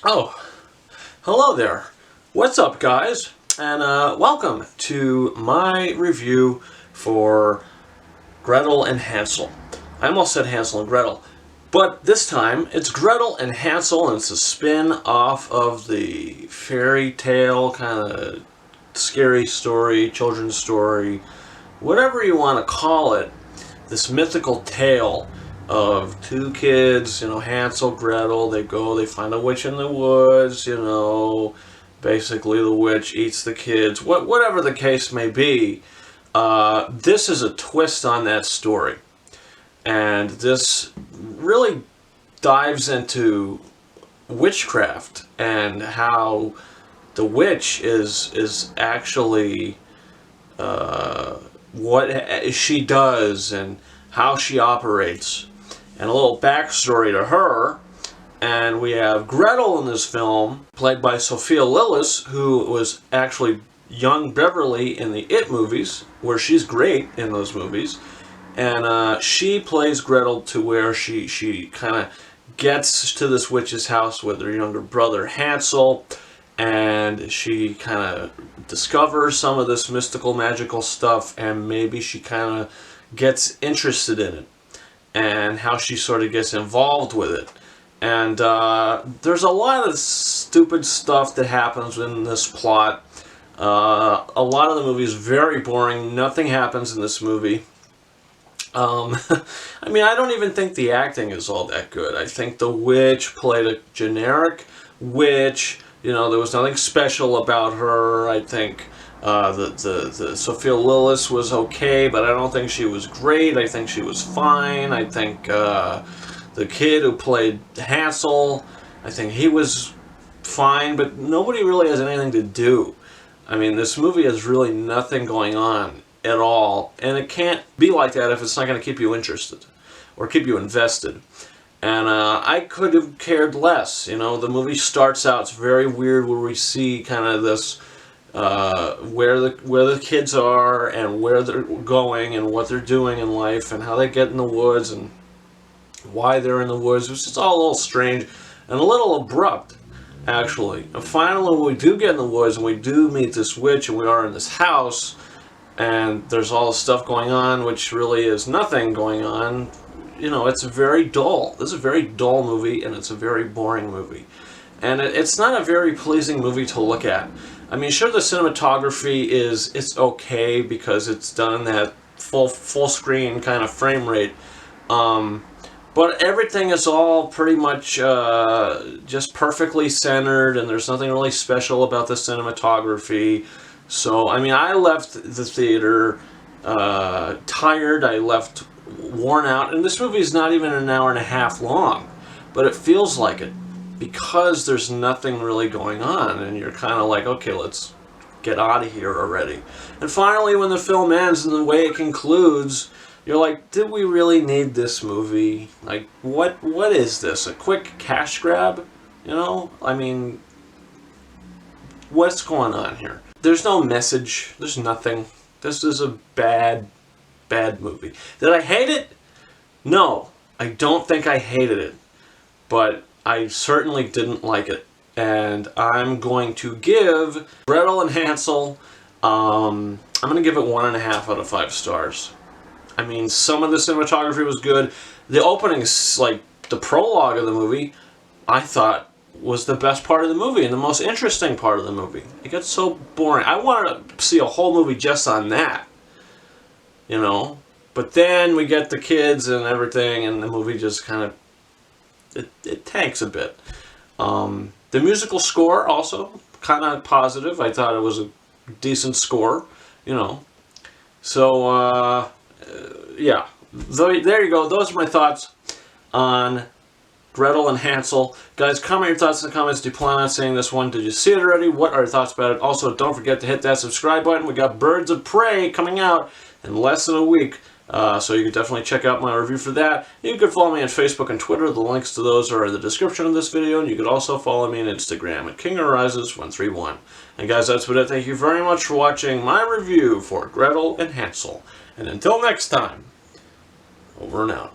Oh, hello there. What's up, guys? And welcome to my review for Gretel and Hansel. I almost said Hansel and Gretel, but this time it's Gretel and Hansel, and it's a spin-off of the fairy tale kind of scary story, children's story, whatever you want to call it. This mythical tale of two kids, Hansel, Gretel. They find a witch in the woods, basically the witch eats the kids, whatever the case may be. This is a twist on that story. And this really dives into witchcraft and how the witch is actually what she does and how she operates, and a little backstory to her. And we have Gretel in this film, played by Sophia Lillis, who was actually young Beverly in the It movies, where she's great in those movies. And she plays Gretel to where she kind of gets to this witch's house with her younger brother Hansel, and she kind of discovers some of this mystical, magical stuff, and maybe she kind of gets interested in it, and how she sort of gets involved with it. And there's a lot of stupid stuff that happens in this plot. A lot of the movie is very boring. Nothing happens in this movie. I mean, I don't even think the acting is all that good. I think the witch played a generic witch. There was nothing special about her. I think the Sophia Lillis was okay, but I don't think she was great. I think she was fine. I think the kid who played Hansel, I think he was fine, but nobody really has anything to do. I mean, this movie has really nothing going on at all, and it can't be like that if it's not going to keep you interested or keep you invested. And I could have cared less. The movie starts out, it's very weird, where we see kind of this where the kids are and where they're going and what they're doing in life and how they get in the woods and why they're in the woods. It's just all a little strange and a little abrupt, actually. And finally, when we do get in the woods and we do meet this witch and we are in this house and there's all this stuff going on, which really is nothing going on. It's very dull. This is a very dull movie, and it's a very boring movie. And it's not a very pleasing movie to look at. I mean, sure, the cinematography it's okay because it's done in that full screen kind of frame rate. But everything is all pretty much just perfectly centered, and there's nothing really special about the cinematography. So, I mean, I left the theater tired. I left worn out, and this movie is not even an hour and a half long, but it feels like it because there's nothing really going on, and you're kind of like, okay, let's get out of here already. And finally, when the film ends and the way it concludes, you're like, did we really need this movie? Like, what is this? A quick cash grab? I mean, what's going on here? There's no message. There's nothing. This is a bad movie. Did I hate it? No, I don't think I hated it, but I certainly didn't like it. And I'm going to give Gretel and Hansel, I'm going to give it 1.5 out of 5 stars. I mean, some of the cinematography was good. The opening, like the prologue of the movie, I thought was the best part of the movie and the most interesting part of the movie. It gets so boring. I wanted to see a whole movie just on that. But then we get the kids and everything, and the movie just kind of it tanks a bit. The musical score also kind of positive. I thought it was a decent score, So yeah, there you go. Those are my thoughts on Gretel and Hansel. Guys, comment your thoughts in the comments. Do you plan on seeing this one? Did you see it already? What are your thoughts about it? Also, don't forget to hit that subscribe button. We got Birds of Prey coming out in less than a week. So you can definitely check out my review for that. You can follow me on Facebook and Twitter. The links to those are in the description of this video. And you can also follow me on Instagram at KingArises131. And guys, that's what it. Thank you very much for watching my review for Gretel and Hansel. And until next time, over and out.